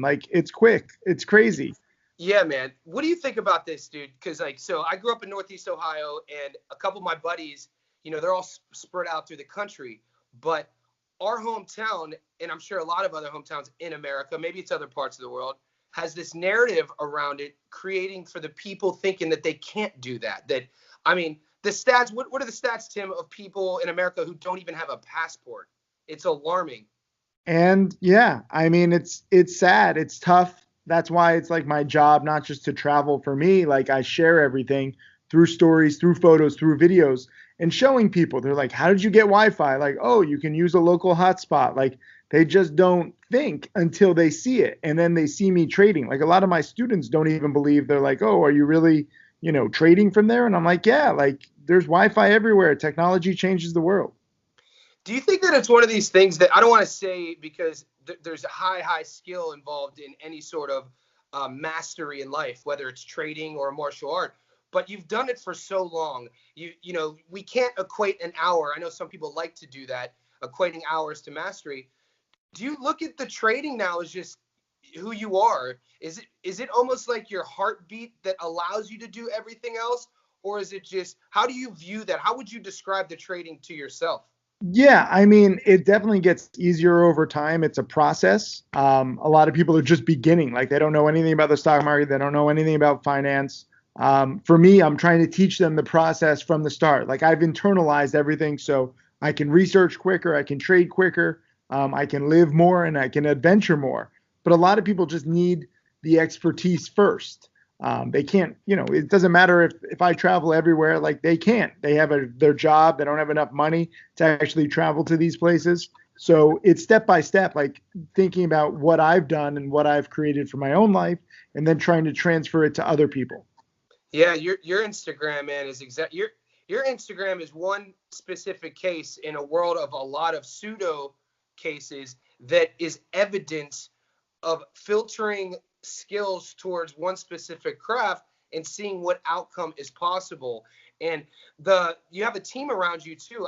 Like, it's quick. It's crazy. Yeah, man. What do you think about this, dude? Because like, so I grew up in Northeast Ohio, and a couple of my buddies, they're all spread out through the country, but our hometown, and I'm sure a lot of other hometowns in America, maybe it's other parts of the world, has this narrative around it, creating for the people thinking that they can't do that. I mean, the stats. What are the stats, Tim, of people in America who don't even have a passport? It's alarming. And yeah, I mean, it's sad. It's tough. That's why it's like my job, not just to travel for me. Like, I share everything through stories, through photos, through videos, and showing people. They're like, how did you get Wi-Fi? Like, oh, you can use a local hotspot. Like, they just don't think until they see it. And then they see me trading. Like, a lot of my students don't even believe. They're like, oh, are you really, trading from there? And I'm like, yeah, like, there's Wi-Fi everywhere. Technology changes the world. Do you think that it's one of these things that I don't want to say because there's a high skill involved in any sort of mastery in life, whether it's trading or a martial art, but you've done it for so long. We can't equate an hour. I know some people like to do that, equating hours to mastery. Do you look at the trading now as just who you are? Is it almost like your heartbeat that allows you to do everything else? Or is it just, how do you view that? How would you describe the trading to yourself? Yeah, I mean, it definitely gets easier over time. It's a process. A lot of people are just beginning. Like, they don't know anything about the stock market. They don't know anything about finance. For me, I'm trying to teach them the process from the start. Like, I've internalized everything so I can research quicker, I can trade quicker, I can live more, and I can adventure more. But a lot of people just need the expertise first. They can't, it doesn't matter if I travel everywhere, like, they can't. They have their job. They don't have enough money to actually travel to these places. So it's step by step, like, thinking about what I've done and what I've created for my own life, and then trying to transfer it to other people. Yeah, your Instagram, man, is your Instagram is one specific case in a world of a lot of pseudo cases that is evidence of filtering skills towards one specific craft and seeing what outcome is possible. And you have a team around you too.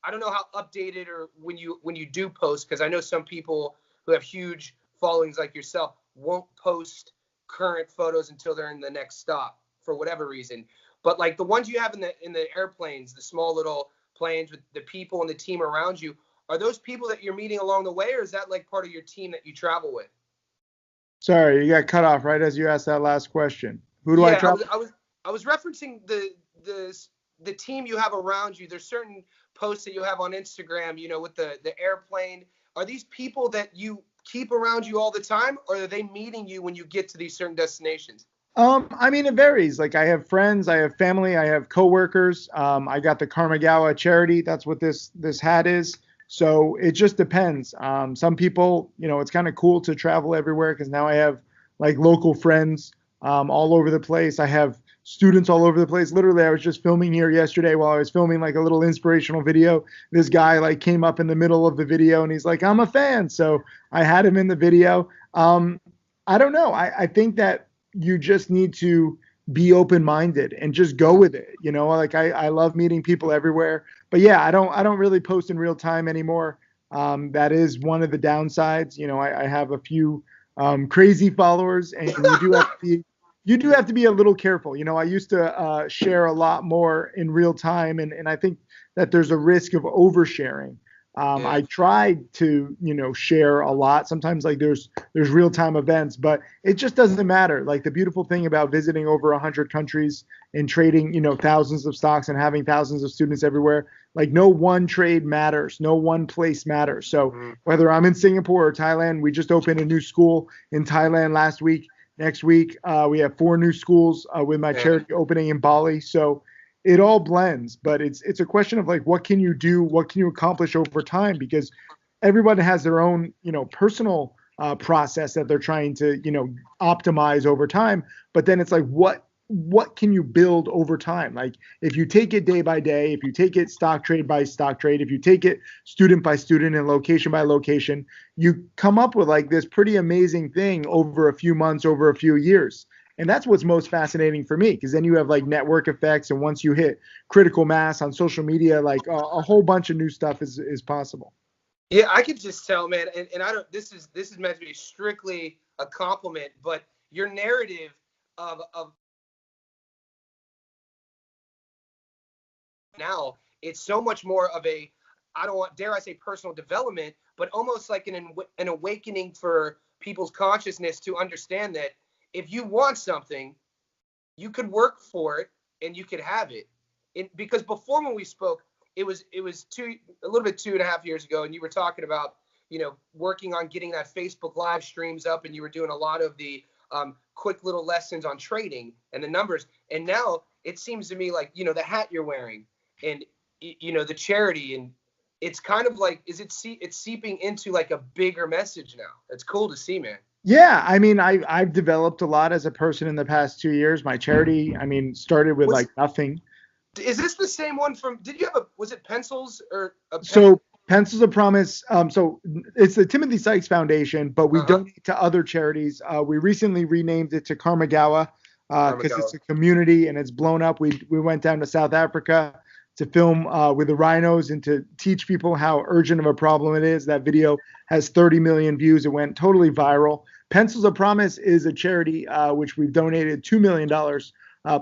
I don't know how updated or when you do post, because I know some people who have huge followings like yourself won't post current photos until they're in the next stop for whatever reason. But like the ones you have in the airplanes, the small little planes with the people and the team around you, are those people that you're meeting along the way, or is that like part of your team that you travel with? Sorry, you got cut off right as you asked that last question. Who do I Yeah, travel? I was referencing the team you have around you. There's certain posts that you have on Instagram, with the airplane. Are these people that you keep around you all the time, or are they meeting you when you get to these certain destinations? I mean, it varies. Like, I have friends, I have family, I have coworkers. I got the KarmaGawa charity. That's what this hat is. So it just depends. Some people, it's kind of cool to travel everywhere because now I have like local friends all over the place. I have students all over the place. Literally, I was just filming here yesterday while I was filming like a little inspirational video. This guy like came up in the middle of the video and he's like, I'm a fan. So I had him in the video. I don't know. I think that you just need to be open-minded and just go with it. Like, I love meeting people everywhere, but yeah, I don't really post in real time anymore. That is one of the downsides. I have a few crazy followers, and you do have to be a little careful. I used to share a lot more in real time, and I think that there's a risk of oversharing. Yeah. I tried to, share a lot. Sometimes like there's real time events, but it just doesn't matter. Like, the beautiful thing about visiting over 100 countries and trading, thousands of stocks and having thousands of students everywhere, like, no one trade matters. No one place matters. So whether I'm in Singapore or Thailand, we just opened a new school in Thailand last week. Next week, we have 4 new schools with my charity opening in Bali. So it all blends, but it's a question of like, what can you do? What can you accomplish over time? Because everyone has their own, personal process that they're trying to, optimize over time. But then it's like, what can you build over time? Like, if you take it day by day, if you take it stock trade by stock trade, if you take it student by student and location by location, you come up with like this pretty amazing thing over a few months, over a few years. And that's what's most fascinating for me, because then you have like network effects. And once you hit critical mass on social media, like a whole bunch of new stuff is possible. Yeah, I could just tell, man, and I don't. This is meant to be strictly a compliment, but your narrative of now, it's so much more of a, I don't want, dare I say, personal development, but almost like an awakening for people's consciousness to understand that if you want something, you could work for it and you could have it. Because before, when we spoke, it was a little bit 2.5 years ago, and you were talking about, working on getting that Facebook live streams up, and you were doing a lot of the quick little lessons on trading and the numbers. And now it seems to me like, the hat you're wearing and, the charity, and it's kind of like, it's seeping into like a bigger message now. It's cool to see, man. Yeah, I mean, I've developed a lot as a person in the past 2 years. My charity, I mean, started with nothing. Is this the same one from? Did you have was it pencils or a pen? So Pencils of Promise. So it's the Timothy Sykes Foundation, but we donate to other charities. We recently renamed it to KarmaGawa because it's a community and it's blown up. We went down to South Africa to film with the rhinos and to teach people how urgent of a problem it is. That video has 30 million views. It went totally viral. Pencils of Promise is a charity which we've donated $2 million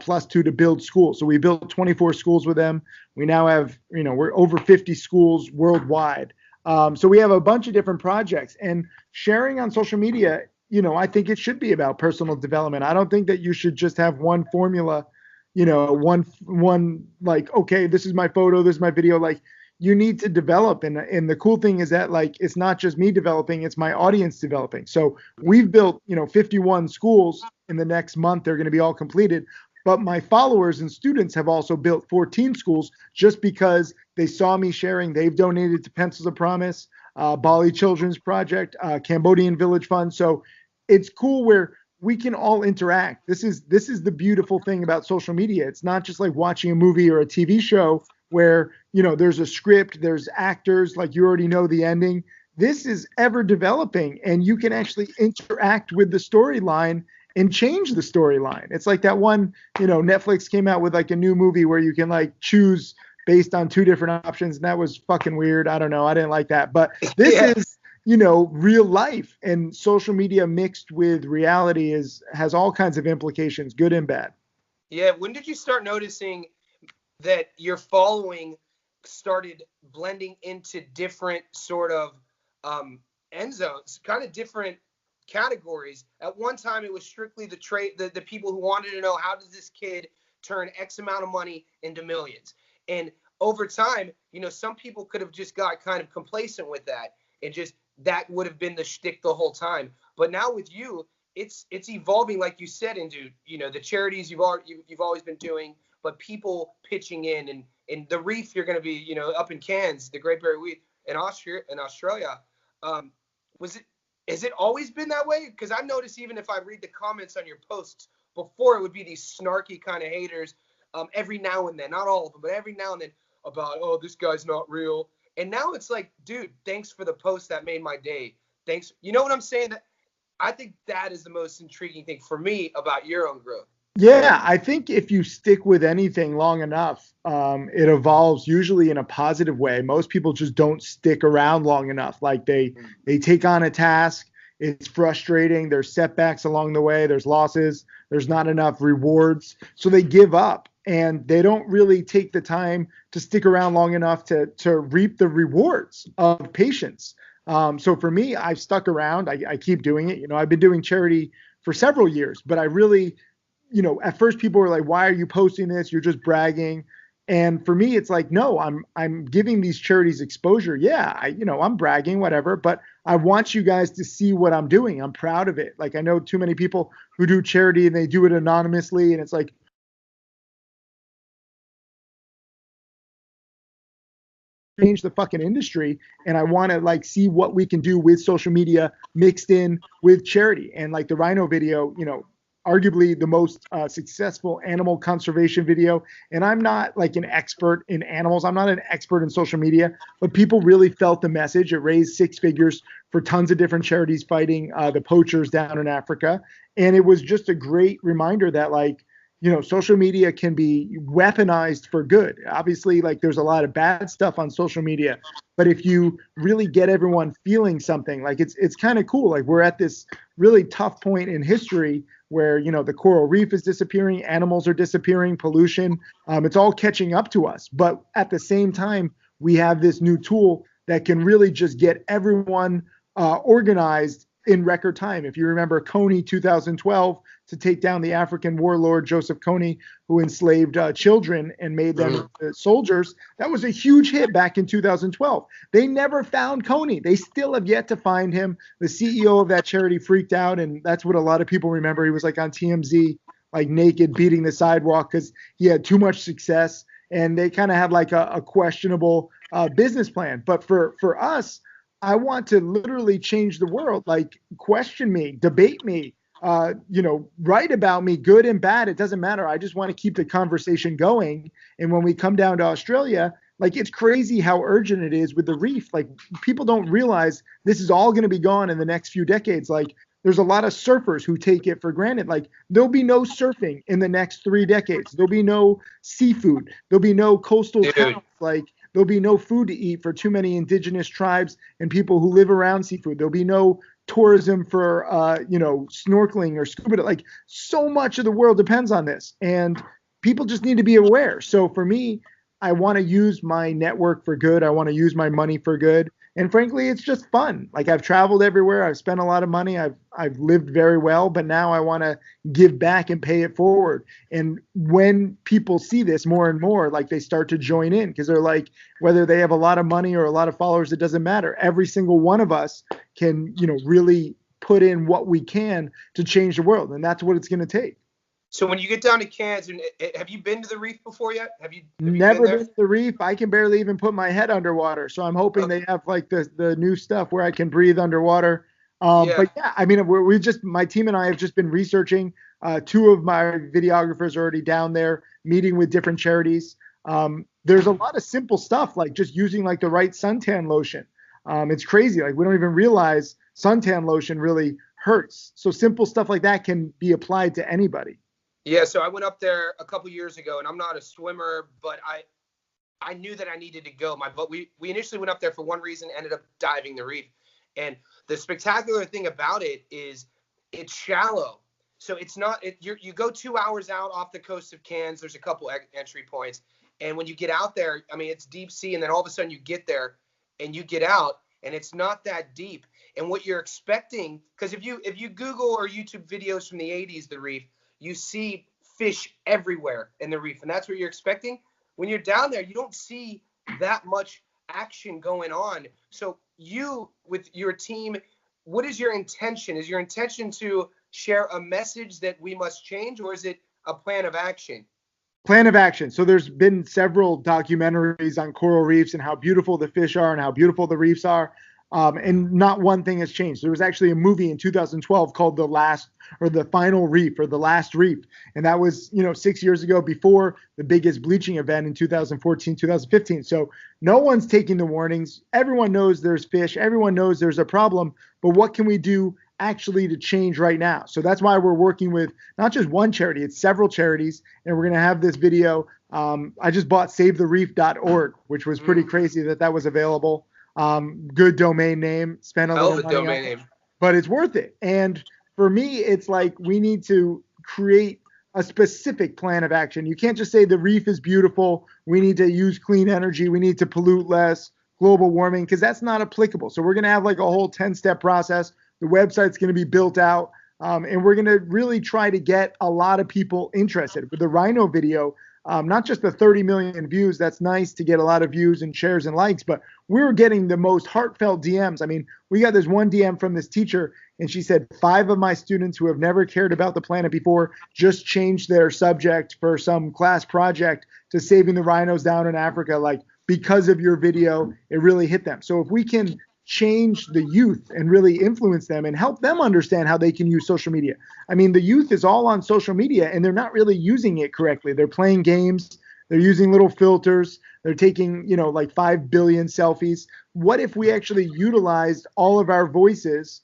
plus two to build schools. So we built 24 schools with them. We now have, we're over 50 schools worldwide. So we have a bunch of different projects, and sharing on social media, I think it should be about personal development. I don't think that you should just have one formula, one like, okay, this is my photo, this is my video. Like, you need to develop. And the cool thing is that, like, it's not just me developing, it's my audience developing. So we've built, 51 schools. In the next month, they're going to be all completed. But my followers and students have also built 14 schools just because they saw me sharing. They've donated to Pencils of Promise, Bali Children's Project, Cambodian Village Fund. So it's cool where we can all interact. This is the beautiful thing about social media. It's not just like watching a movie or a TV show where, there's a script, there's actors, like you already know the ending. This is ever developing, and you can actually interact with the storyline and change the storyline. It's like that one, Netflix came out with like a new movie where you can like choose based on two different options, and that was fucking weird. I don't know. I didn't like that. But this is, real life, and social media mixed with reality has all kinds of implications, good and bad. Yeah. When did you start noticing that your following started blending into different sort of end zones, kind of different categories? At one time, it was strictly the people who wanted to know, how does this kid turn X amount of money into millions? And over time, some people could have just got kind of complacent with that, and just that would have been the shtick the whole time. But now with you, it's evolving, like you said, into the charities you've always been doing, but people pitching in, and the reef you're going to be up in Cairns, the Great Barrier Reef in Australia. Has it always been that way? Because I've noticed, even if I read the comments on your posts, before it would be these snarky kind of haters, every now and then, not all of them, but every now and then, about, oh, this guy's not real. And now it's like, dude, thanks for the post that made my day. Thanks. You know what I'm saying? I think that is the most intriguing thing for me about your own growth. Yeah, I think if you stick with anything long enough, it evolves usually in a positive way. Most people just don't stick around long enough. Like they take on a task. It's frustrating. There's setbacks along the way. There's losses. There's not enough rewards. So they give up, and they don't really take the time to stick around long enough to reap the rewards of patience. So for me, I've stuck around. I keep doing it. I've been doing charity for several years, but I really, at first people were like, why are you posting this? You're just bragging. And for me, it's like, no, I'm giving these charities exposure. Yeah, I'm bragging, whatever, but I want you guys to see what I'm doing. I'm proud of it. Like, I know too many people who do charity and they do it anonymously, and it's like, change the fucking industry, and I want to like see what we can do with social media mixed in with charity. And like the Rhino video, arguably the most successful animal conservation video. And I'm not like an expert in animals. I'm not an expert in social media, but people really felt the message. It raised 6 figures for tons of different charities fighting the poachers down in Africa. And it was just a great reminder that, like, social media can be weaponized for good. Obviously, like there's a lot of bad stuff on social media, but if you really get everyone feeling something, like it's kind of cool. Like we're at this really tough point in history where, the coral reef is disappearing, animals are disappearing, pollution, it's all catching up to us. But at the same time, we have this new tool that can really just get everyone organized in record time. If you remember Kony 2012, to take down the African warlord Joseph Kony, who enslaved children and made them soldiers, that was a huge hit back in 2012. They never found Kony. They still have yet to find him. The CEO of that charity freaked out, and that's what a lot of people remember. He was like on TMZ, like naked, beating the sidewalk because he had too much success, and they kind of had like a questionable business plan. But for us, I want to literally change the world. Like, question me, debate me, write about me, good and bad. It doesn't matter. I just want to keep the conversation going. And when we come down to Australia, like, it's crazy how urgent it is with the reef. Like, people don't realize this is all going to be gone in the next few decades. Like, there's a lot of surfers who take it for granted. Like, there'll be no surfing in the next 3 decades. There'll be no seafood. There'll be no coastal towns. Like, there'll be no food to eat for too many indigenous tribes and people who live around seafood. There'll be no tourism for, snorkeling or scuba. Like, so much of the world depends on this, and people just need to be aware. So for me, I want to use my network for good. I want to use my money for good. And frankly, it's just fun. Like, I've traveled everywhere. I've spent a lot of money. I've lived very well, but now I want to give back and pay it forward. And when people see this more and more, like, they start to join in, because they're like, whether they have a lot of money or a lot of followers, it doesn't matter. Every single one of us can, really put in what we can to change the world. And that's what it's going to take. So when you get down to Cairns, have you been to the reef before yet? Have you never been to the reef? I can barely even put my head underwater. So I'm hoping they have like the new stuff where I can breathe underwater. But yeah, I mean, my team and I have just been researching. 2 of my videographers are already down there meeting with different charities. There's a lot of simple stuff, like just using like the right suntan lotion. It's crazy. Like, we don't even realize suntan lotion really hurts. So simple stuff like that can be applied to anybody. Yeah, so I went up there a couple years ago, and I'm not a swimmer, but I knew that I needed to go. We initially went up there for one reason, ended up diving the reef. And the spectacular thing about it is it's shallow. So it's not you go 2 hours out off the coast of Cairns. There's a couple entry points. And when you get out there, I mean, it's deep sea, and then all of a sudden you get there and you get out, and it's not that deep. And what you're expecting, because if you Google or YouTube videos from the 80s, the reef, you see fish everywhere in the reef, and that's what you're expecting. When you're down there, you don't see that much action going on. So you, with your team, what is your intention? Is your intention to share a message that we must change, or is it a plan of action? Plan of action. So there's been several documentaries on coral reefs and how beautiful the fish are and how beautiful the reefs are. And not one thing has changed. There was actually a movie in 2012 called The Final Reef, or The Last Reef. And that was, 6 years ago, before the biggest bleaching event in 2014, 2015. So no one's taking the warnings. Everyone knows there's fish. Everyone knows there's a problem. But what can we do actually to change right now? So that's why we're working with not just one charity, it's several charities. And we're going to have this video. I just bought savethereef.org, which was pretty crazy that was available. Good domain name, spend a little money domain name, but it's worth it. And for me, it's like, we need to create a specific plan of action. You can't just say the reef is beautiful, we need to use clean energy, we need to pollute less, global warming, because that's not applicable. So we're going to have like a whole 10-step process. The website's going to be built out, and we're going to really try to get a lot of people interested. With the Rhino video, not just the 30 million views, that's nice to get a lot of views and shares and likes, but we're getting the most heartfelt DMs. I mean, we got this one DM from this teacher, and she said 5 of my students who have never cared about the planet before just changed their subject for some class project to saving the rhinos down in Africa. Like, because of your video, it really hit them. So if we can change the youth and really influence them and help them understand how they can use social media. I mean, the youth is all on social media and they're not really using it correctly. They're playing games. They're using little filters. They're taking, like 5 billion selfies. What if we actually utilized all of our voices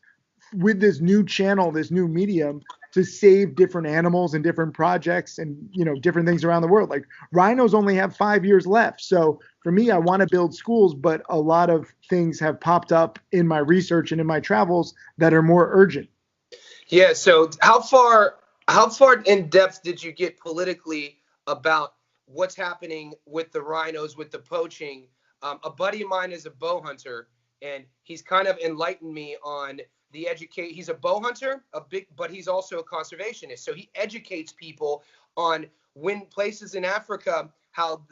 with this new channel, this new medium, to save different animals and different projects and, different things around the world. Like rhinos only have 5 years left. So for me, I want to build schools, but a lot of things have popped up in my research and in my travels that are more urgent. Yeah. So how far in depth did you get politically about what's happening with the rhinos, with the poaching? A buddy of mine is a bow hunter, and he's kind of enlightened me on the educate. He's a bow hunter, but he's also a conservationist. So he educates people on when places in Africa, how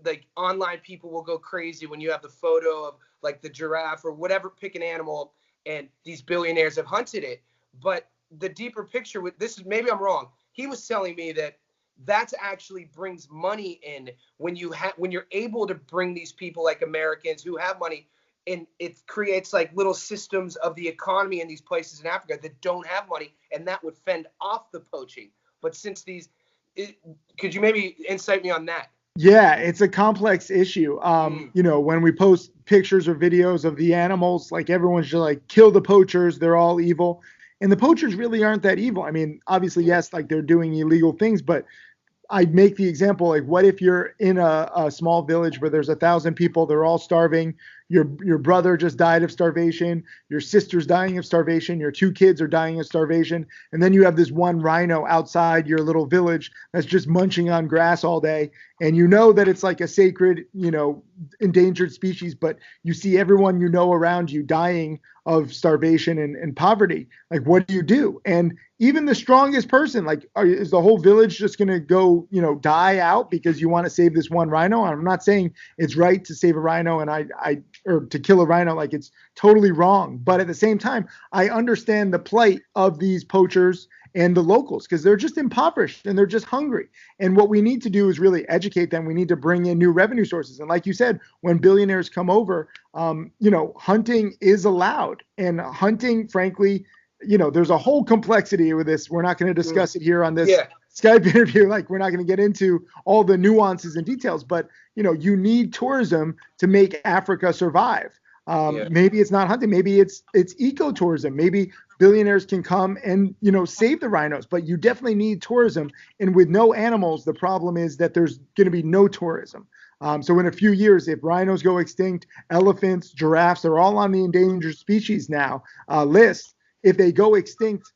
like online people will go crazy when you have the photo of like the giraffe or whatever, pick an animal, and these billionaires have hunted it. But the deeper picture with this is, maybe I'm wrong. He was telling me that actually brings money in when you're able to bring these people like Americans who have money, and it creates like little systems of the economy in these places in Africa that don't have money, and that would fend off the poaching. But since could you maybe insight me on that? Yeah, it's a complex issue. When we post pictures or videos of the animals, like everyone's just like, kill the poachers, they're all evil. And the poachers really aren't that evil. I mean, obviously, yes, like they're doing illegal things, but I'd make the example, like, what if you're in a small village where there's 1,000 people, they're all starving, your brother just died of starvation, your sister's dying of starvation, your 2 kids are dying of starvation, and then you have this one rhino outside your little village that's just munching on grass all day, and you know that it's like a sacred, endangered species, but you see everyone around you dying of starvation and poverty. Like, what do you do? And even the strongest person, like, is the whole village just going to go, die out because you want to save this one rhino? I'm not saying it's right to save a rhino or to kill a rhino, like it's totally wrong. But at the same time, I understand the plight of these poachers and the locals because they're just impoverished and they're just hungry. And what we need to do is really educate them. We need to bring in new revenue sources. And like you said, when billionaires come over, hunting is allowed. And hunting, frankly, there's a whole complexity with this. We're not going to discuss it here on this Skype interview. Like, we're not going to get into all the nuances and details, but you need tourism to make Africa survive. Maybe it's not hunting. Maybe it's ecotourism. Maybe billionaires can come and, save the rhinos, but you definitely need tourism. And with no animals, the problem is that there's going to be no tourism. So in a few years, if rhinos go extinct, elephants, giraffes, they're all on the endangered species now list. If they go extinct,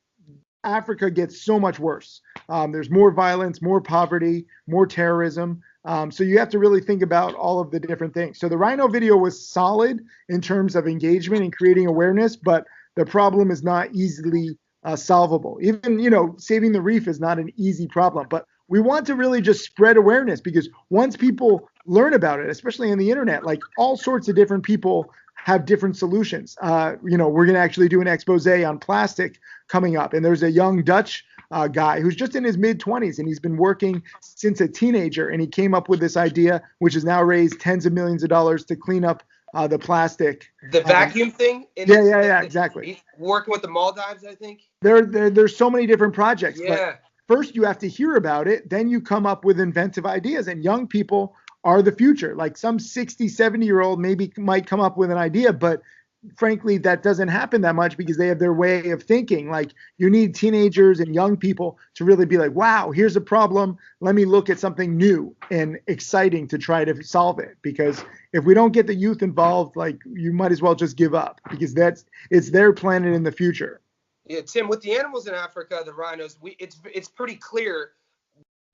Africa gets so much worse. There's more violence, more poverty, more terrorism. So you have to really think about all of the different things. So the rhino video was solid in terms of engagement and creating awareness, but the problem is not easily solvable. Even, saving the reef is not an easy problem, but we want to really just spread awareness, because once people learn about it, especially on the internet, like all sorts of different people have different solutions. We're going to actually do an expose on plastic coming up. And there's a young Dutch guy who's just in his mid-20s, and he's been working since a teenager. And he came up with this idea, which has now raised tens of millions of dollars to clean up the plastic. The vacuum thing? Yeah, exactly. He's working with the Maldives, I think. There's so many different projects. Yeah. But first, you have to hear about it. Then you come up with inventive ideas. And young people are the future. Like some 60, 70-year-old might come up with an idea, but frankly, that doesn't happen that much because they have their way of thinking. Like, you need teenagers and young people to really be like, wow, here's a problem. Let me look at something new and exciting to try to solve it. Because if we don't get the youth involved, like, you might as well just give up, because it's their planet in the future. Yeah, Tim, with the animals in Africa, the rhinos, it's pretty clear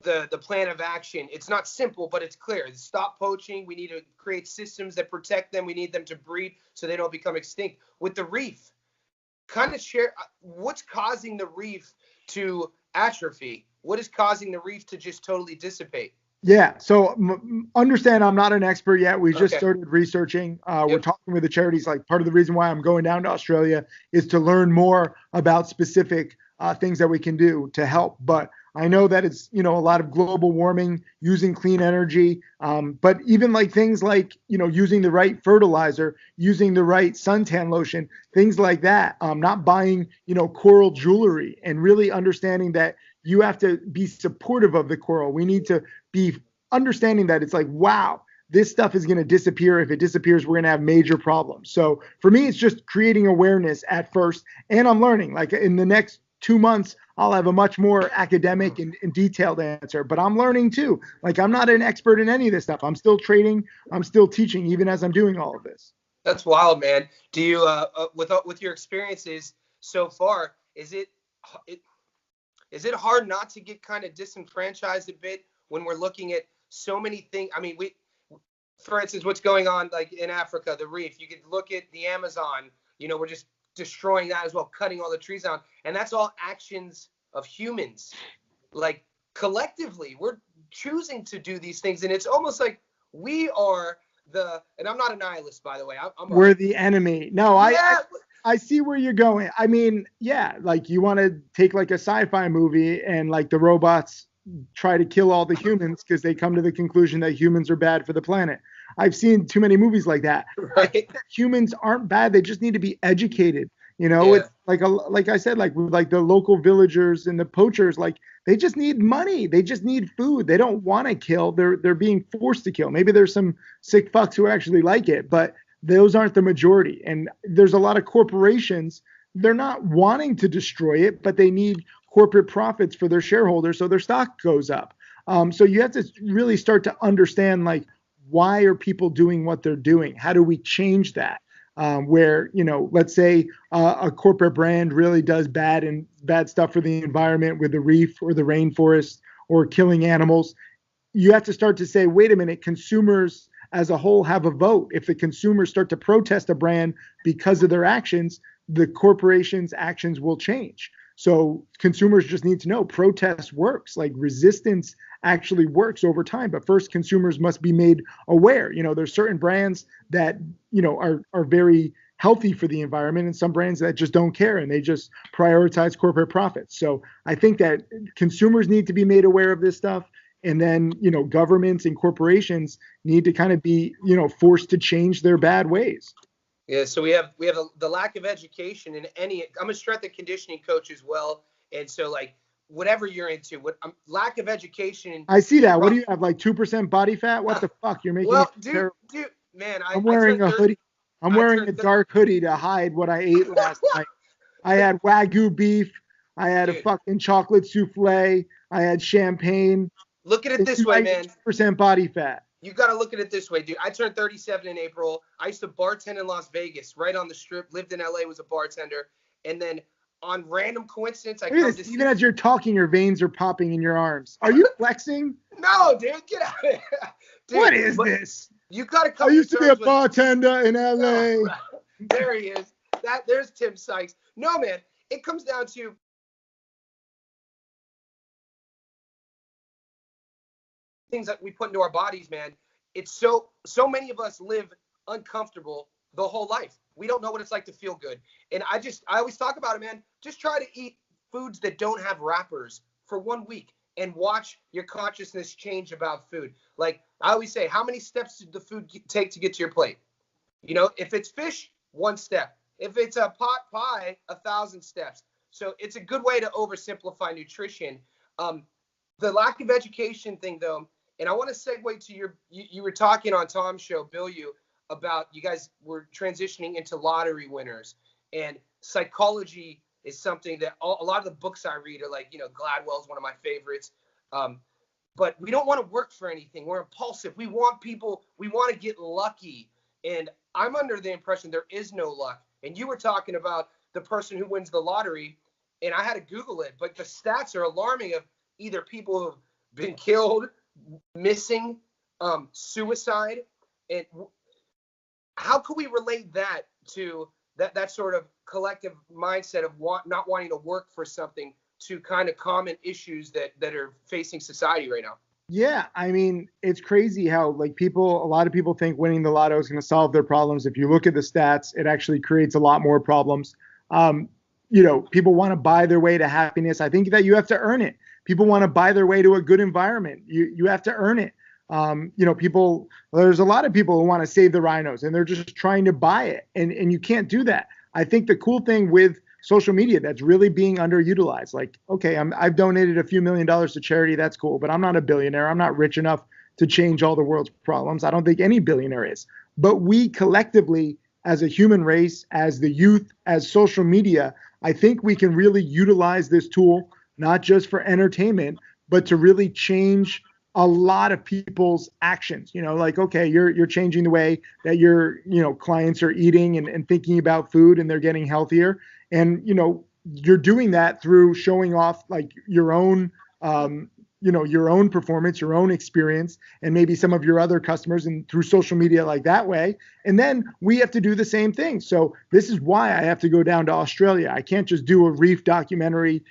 the plan of action. It's not simple, but it's clear. Stop poaching. We need to create systems that protect them. We need them to breed so they don't become extinct. With the reef, kind of share what's causing the reef to atrophy. What is causing the reef to just totally dissipate? Yeah. So understand, I'm not an expert yet. We just started researching. We're talking with the charities. Like, part of the reason why I'm going down to Australia is to learn more about specific things that we can do to help. But I know that it's, a lot of global warming, using clean energy, but even like things like, using the right fertilizer, using the right suntan lotion, things like that, not buying, coral jewelry, and really understanding that you have to be supportive of the coral. We need to be understanding that it's like, wow, this stuff is going to disappear. If it disappears, we're going to have major problems. So for me, it's just creating awareness at first. And I'm learning. Like in the next 2 months, I'll have a much more academic and detailed answer. But I'm learning too. Like I'm not an expert in any of this stuff. I'm still trading. I'm still teaching, even as I'm doing all of this. That's wild, man. Do you, with your experiences so far, is it hard not to get kind of disenfranchised a bit when we're looking at so many things? I mean, for instance, what's going on like in Africa, the reef, you could look at the Amazon, we're just destroying that as well, cutting all the trees down. And that's all actions of humans. Like collectively, we're choosing to do these things. And it's almost like we are and I'm not a nihilist, by the way. We're the enemy. No, I see where you're going. I mean, yeah, like you want to take like a sci-fi movie and like the robots try to kill all the humans because they come to the conclusion that humans are bad for the planet. I've seen too many movies like that. Right. Humans aren't bad. They just need to be educated. It's like I said, like the local villagers and the poachers, like they just need money. They just need food. They don't want to kill. They're being forced to kill. Maybe there's some sick fucks who actually like it, but those aren't the majority. And there's a lot of corporations. They're not wanting to destroy it, but they need corporate profits for their shareholders, so their stock goes up. So you have to really start to understand, like, why are people doing what they're doing? How do we change that? Where, let's say a corporate brand really does bad stuff for the environment with the reef or the rainforest or killing animals. You have to start to say, wait a minute, consumers as a whole have a vote. If the consumers start to protest a brand because of their actions, the corporation's actions will change. So consumers just need to know protest works, like resistance actually works over time. But first, consumers must be made aware. There's certain brands that, are very healthy for the environment and some brands that just don't care and they just prioritize corporate profits. So I think that consumers need to be made aware of this stuff. And then, governments and corporations need to kind of be, forced to change their bad ways. Yeah, so we have the lack of education in I'm a strength and conditioning coach as well. And so like whatever you're into, lack of education. I see that. What do you have, like 2% body fat? What the fuck? You're making dude, man, I'm wearing a hoodie. I'm wearing a dark hoodie to hide what I ate last night. I had Wagyu beef. I had a fucking chocolate souffle. I had champagne. Look at it this way, man. 2% body fat. You got to look at it this way, dude. I turned 37 in April. I used to bartend in Las Vegas, right on the strip, lived in LA, was a bartender. And then on random coincidence, even as you're talking, your veins are popping in your arms. Are you flexing? No, dude, get out of here. Dude, what is this? You got to come. I used to be a bartender in LA. There he is. There's Tim Sykes. No, man, it comes down to things that we put into our bodies, man. It's so many of us live uncomfortable the whole life. We don't know what it's like to feel good. And I always talk about it, man. Just try to eat foods that don't have wrappers for 1 week and watch your consciousness change about food. Like I always say, how many steps did the food take to get to your plate? If it's fish, 1 step. If it's a pot pie, 1,000 steps. So it's a good way to oversimplify nutrition. The lack of education thing, though, and I want to segue to you were talking on Tom's show, Bill, about you guys were transitioning into lottery winners. And psychology is something that a lot of the books I read are like, Gladwell's one of my favorites. But we don't want to work for anything. We're impulsive. We want to get lucky. And I'm under the impression there is no luck. And you were talking about the person who wins the lottery, and I had to Google it, but the stats are alarming of either people who have been killed, missing, suicide. And how can we relate that to that sort of collective mindset of not wanting to work for something to kind of common issues that are facing society right now? Yeah, I mean, it's crazy how a lot of people think winning the lotto is going to solve their problems. If you look at the stats, it actually creates a lot more problems. People want to buy their way to happiness. I think that you have to earn it. People want to buy their way to a good environment. You have to earn it. There's a lot of people who want to save the rhinos and they're just trying to buy it. And you can't do that. I think the cool thing with social media that's really being underutilized, like, okay, I've donated a few $1 million to charity. That's cool, but I'm not a billionaire. I'm not rich enough to change all the world's problems. I don't think any billionaire is. But we collectively, as a human race, as the youth, as social media, I think we can really utilize this tool, not just for entertainment, but to really change a lot of people's actions. Like, okay, you're changing the way that your, clients are eating and thinking about food, and they're getting healthier. And, you're doing that through showing off like your own, your own performance, your own experience, and maybe some of your other customers, and through social media like that way. And then we have to do the same thing. So this is why I have to go down to Australia. I can't just do a reef documentary,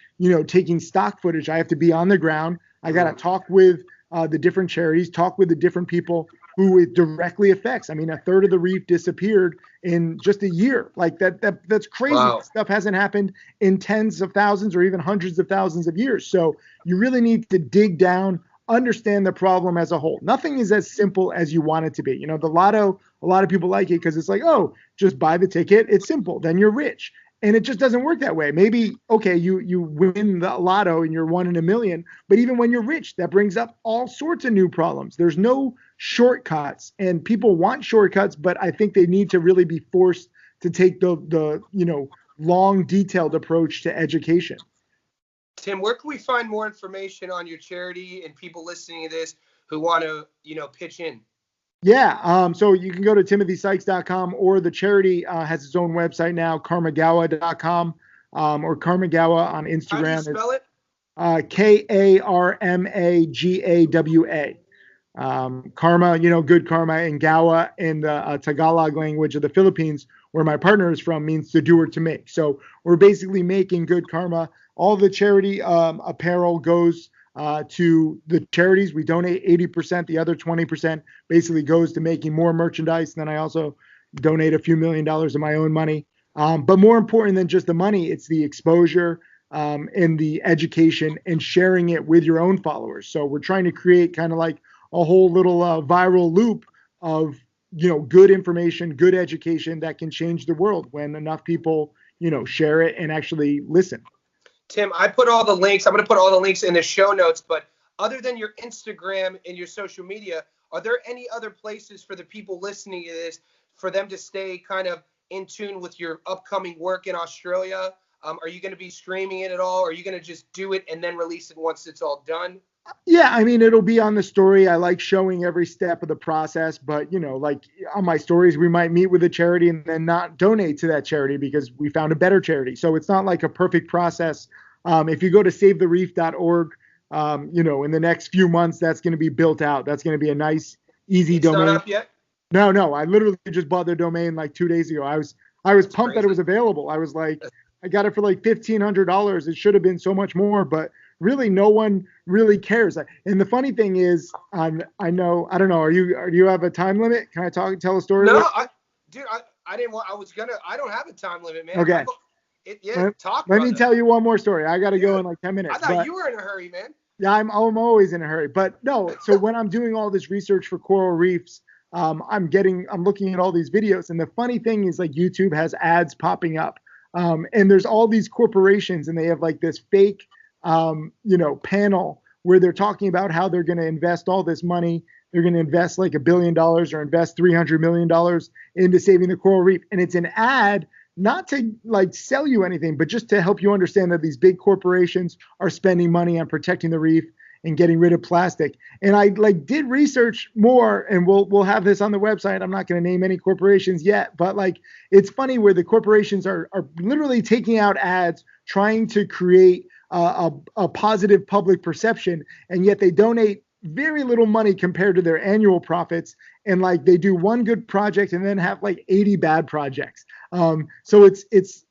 taking stock footage. I have to be on the ground. I got to talk with the different charities, talk with the different people who it directly affects. I mean, a third of the reef disappeared in just a year. Like that's crazy. Wow. This stuff hasn't happened in tens of thousands or even hundreds of thousands of years. So you really need to dig down, understand the problem as a whole. Nothing is as simple as you want it to be. The lotto, a lot of people like it because it's like, oh, just buy the ticket. It's simple. Then you're rich. And it just doesn't work that way. Maybe, okay, you win the lotto and you're 1 in a million, but even when you're rich, that brings up all sorts of new problems. There's no shortcuts, and people want shortcuts, but I think they need to really be forced to take the long, detailed approach to education. Tim, where can we find more information on your charity and people listening to this who want to, pitch in? Yeah, so you can go to timothysykes.com, or the charity has its own website now, KarmaGawa.com, or KarmaGawa on Instagram. How do you spell it? KarmaGawa. Karma, good karma, and Gawa in the Tagalog language of the Philippines, where my partner is from, means to do or to make. So we're basically making good karma. All the charity apparel goes to the charities. We donate 80%. The other 20% basically goes to making more merchandise. And then I also donate a few $1 million of my own money. But more important than just the money, it's the exposure and the education and sharing it with your own followers. So we're trying to create kind of like a whole little viral loop of, good information, good education that can change the world when enough people, share it and actually listen. Tim, I put all the links. I'm going to put all the links in the show notes. But other than your Instagram and your social media, are there any other places for the people listening to this for them to stay kind of in tune with your upcoming work in Australia? Are you going to be streaming it at all? Or are you going to just do it and then release it once it's all done? Yeah, I mean, it'll be on the story. I like showing every step of the process, but like on my stories, we might meet with a charity and then not donate to that charity because we found a better charity. So it's not like a perfect process. If you go to savethereef.org, in the next few months, that's going to be built out. That's going to be a nice, easy domain. It's not up yet? No, I literally just bought the domain like 2 days ago. I was pumped that it was available. I was like, I got it for like $1,500. It should have been so much more, but really no one really cares. And the funny thing is, I don't know. Do you have a time limit? Can I tell a story? No, I don't have a time limit, man. Okay. Let me tell you one more story. I got to go in like 10 minutes. I thought you were in a hurry, man. Yeah, I'm always in a hurry. But no, so when I'm doing all this research for coral reefs, I'm looking at all these videos. And the funny thing is, like, YouTube has ads popping up. And there's all these corporations, and they have like this fake panel where they're talking about how they're going to invest all this money. They're going to invest like $1 billion or invest $300 million into saving the coral reef. And it's an ad, not to like sell you anything, but just to help you understand that these big corporations are spending money on protecting the reef and getting rid of plastic. And I like did research more, and we'll have this on the website. I'm not going to name any corporations yet, but like it's funny where the corporations are literally taking out ads, trying to create a positive public perception, and yet they donate very little money compared to their annual profits. And like they do one good project and then have like 80 bad projects. So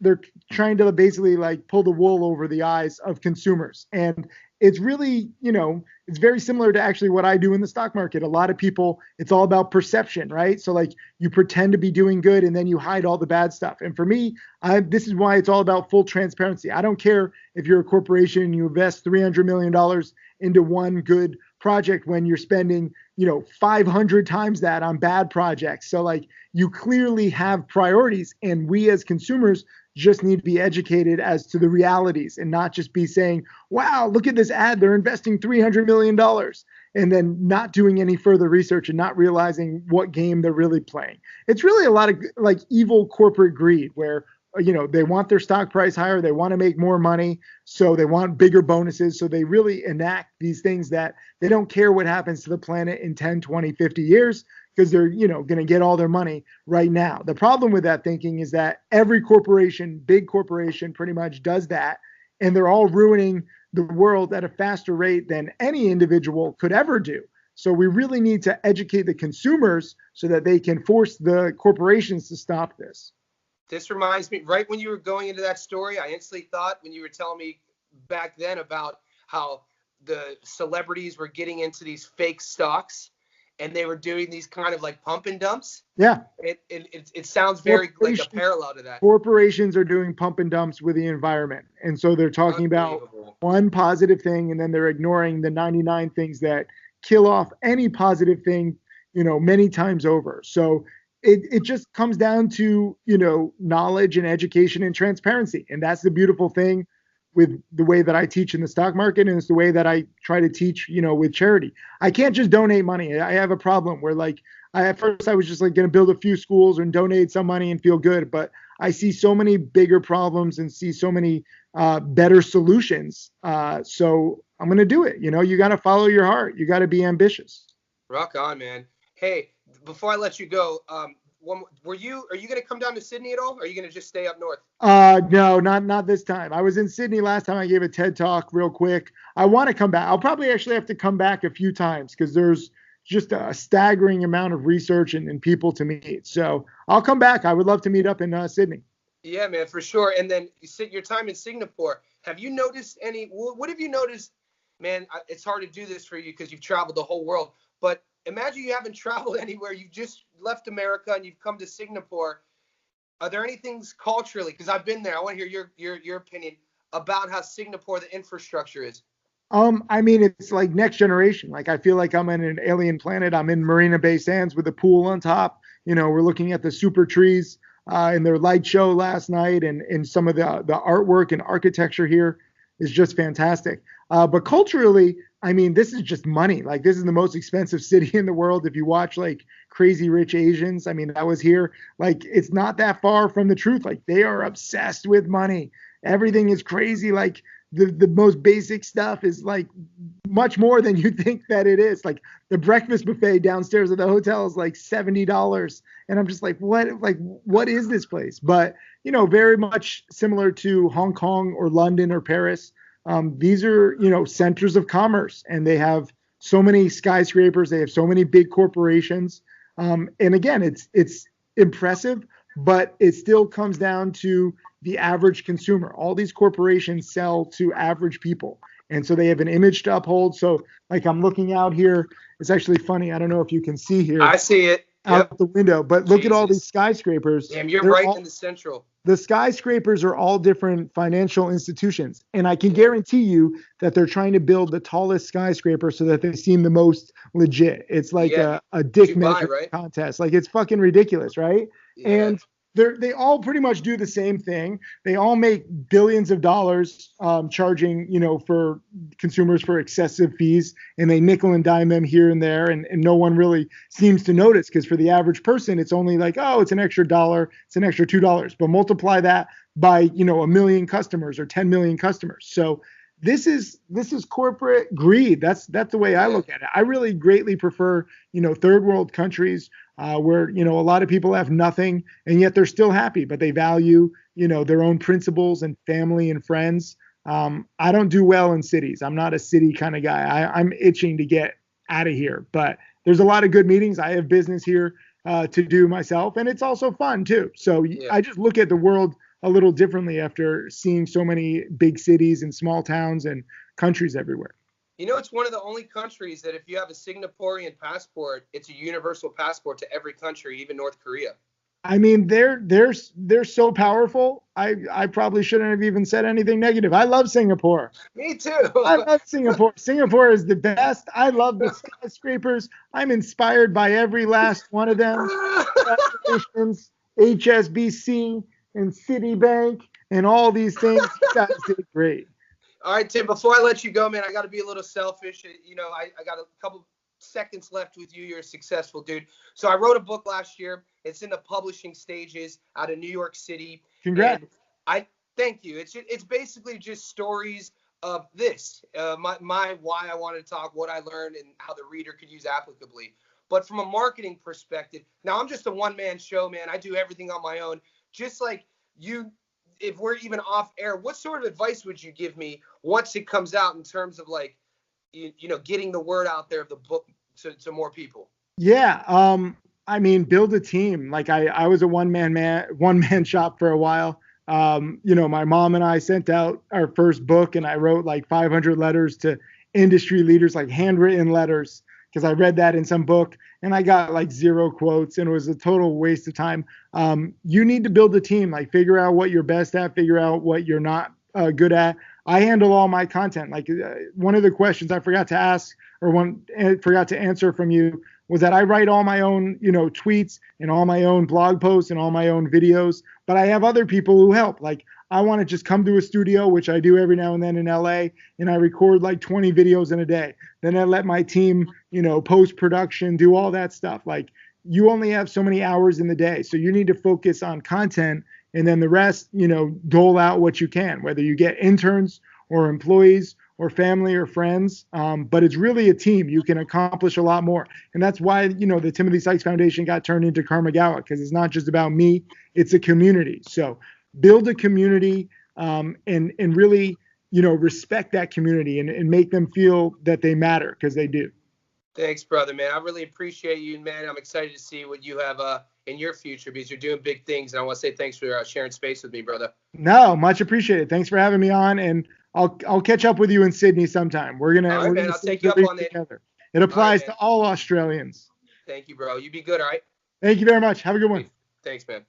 they're trying to basically like pull the wool over the eyes of consumers. And it's really, it's very similar to actually what I do in the stock market. A lot of people, it's all about perception, right? So like you pretend to be doing good and then you hide all the bad stuff. And for me, this is why it's all about full transparency. I don't care if you're a corporation and you invest $300 million into one good project when you're spending, 500 times that on bad projects. So like you clearly have priorities, and we as consumers just need to be educated as to the realities and not just be saying, wow, look at this ad. They're investing $300 million. and then not doing any further research and not realizing what game they're really playing. It's really a lot of like evil corporate greed where, they want their stock price higher, they want to make more money, so they want bigger bonuses, so they really enact these things that they don't care what happens to the planet in 10, 20, 50 years because they're, going to get all their money right now. The problem with that thinking is that every corporation, big corporation, pretty much does that, and they're all ruining the world at a faster rate than any individual could ever do. So we really need to educate the consumers so that they can force the corporations to stop this. This reminds me, right when you were going into that story, I instantly thought when you were telling me back then about how the celebrities were getting into these fake stocks and they were doing these kind of like pump and dumps. Yeah. It sounds very like a parallel to that. Corporations are doing pump and dumps with the environment. And so they're talking about one positive thing and then they're ignoring the 99 things that kill off any positive thing, many times over. So it just comes down to, knowledge and education and transparency. And that's the beautiful thing with the way that I teach in the stock market. And it's the way that I try to teach, with charity. I can't just donate money. I have a problem where at first I was just like going to build a few schools and donate some money and feel good. But I see so many bigger problems and see so many better solutions. So I'm going to do it. You got to follow your heart. You got to be ambitious. Rock on, man. Hey, before I let you go, are you going to come down to Sydney at all? Or are you going to just stay up north? No, not this time. I was in Sydney last time. I gave a TED talk real quick. I want to come back. I'll probably actually have to come back a few times because there's just a staggering amount of research and people to meet. So I'll come back. I would love to meet up in Sydney. Yeah, man, for sure. And then your time in Singapore, have you noticed what have you noticed? Man, it's hard to do this for you because you've traveled the whole world, but imagine you haven't traveled anywhere. You just left America and you've come to Singapore. Are there any things culturally? Because I've been there. I want to hear your opinion about how Singapore, the infrastructure is. I mean, it's like next generation. Like I feel like I'm in an alien planet. I'm in Marina Bay Sands with a pool on top. We're looking at the super trees in their light show last night, and some of the artwork and architecture here is just fantastic. But culturally, I mean, this is just money. Like this is the most expensive city in the world. If you watch like Crazy Rich Asians, I mean, that was here. Like it's not that far from the truth. Like they are obsessed with money. Everything is crazy. Like the most basic stuff is like much more than you think that it is. Like the breakfast buffet downstairs at the hotel is like $70. And I'm just like, what is this place? But, very much similar to Hong Kong or London or Paris. These are, centers of commerce, and they have so many skyscrapers. They have so many big corporations. And again, it's impressive, but it still comes down to the average consumer. All these corporations sell to average people. And so they have an image to uphold. So like I'm looking out here, it's actually funny. I don't know if you can see here. I see it. Out the window, but look at all these skyscrapers. Damn, you're right in the central. The skyscrapers are all different financial institutions. And I can guarantee you that they're trying to build the tallest skyscraper so that they seem the most legit. It's like a dick measure contest. Like it's fucking ridiculous, right? Yeah. And they all pretty much do the same thing. They all make billions of dollars charging, for consumers for excessive fees, and they nickel and dime them here and there, and no one really seems to notice because for the average person, it's only like, oh, it's an extra $1, it's an extra $2, but multiply that by, 1 million customers or 10 million customers. So this is corporate greed. That's the way I look at it. I really greatly prefer, third world countries where, a lot of people have nothing and yet they're still happy, but they value, their own principles and family and friends. I don't do well in cities. I'm not a city kind of guy. I'm itching to get out of here, but there's a lot of good meetings. I have business here to do myself, and it's also fun too. So I just look at the world a little differently after seeing so many big cities and small towns and countries everywhere. It's one of the only countries that if you have a Singaporean passport, it's a universal passport to every country, even North Korea. I mean, they're so powerful. I probably shouldn't have even said anything negative. I love Singapore. Me too. I love Singapore. Singapore is the best. I love the skyscrapers. I'm inspired by every last one of them. HSBC and Citibank and all these things. You guys did great. All right, Tim, before I let you go, man, I got to be a little selfish. You know, I got a couple seconds left with you. You're a successful dude. So I wrote a book last year. It's in the publishing stages out of New York City. Congrats. And I thank you. It's basically just stories of this, my why I wanted to talk, what I learned, and how the reader could use applicably. But from a marketing perspective, now I'm just a one-man show, man. I do everything on my own. Just like you, if we're even off air, what sort of advice would you give me once it comes out in terms of like, you know, getting the word out there of the book to more people? Yeah. I mean, build a team. Like I was a one man shop for a while. You know, my mom and I sent out our first book, and I wrote like 500 letters to industry leaders, like handwritten letters, because I read that in some book, and I got like 0 quotes, and it was a total waste of time. You need to build a team, like figure out what you're best at, figure out what you're not good at. I handle all my content. Like one of the questions I forgot to ask, or forgot to answer from you, was that I write all my own, you know, tweets and all my own blog posts and all my own videos, but I have other people who help. Like I want to just come to a studio, which I do every now and then in LA, and I record like 20 videos in a day. Then I let my team, you know, post production, do all that stuff. Like you only have so many hours in the day, so you need to focus on content, and then the rest, you know, dole out what you can, whether you get interns or employees or family or friends. But it's really a team. You can accomplish a lot more. And that's why, you know, the Timothy Sykes Foundation got turned into KarmaGawa, because it's not just about me, it's a community. So build a community, and really, you know, respect that community and make them feel that they matter, because they do. Thanks, brother, man. I really appreciate you, man. I'm excited to see what you have in your future, because you're doing big things. And I want to say thanks for sharing space with me, brother. No, much appreciated. Thanks for having me on, and I'll catch up with you in Sydney sometime. We're All right, man. gonna I'll take you up on that. together. It applies to all Australians. Thank you, bro. You be good, all right? Thank you very much. Have a good one. Thanks, man.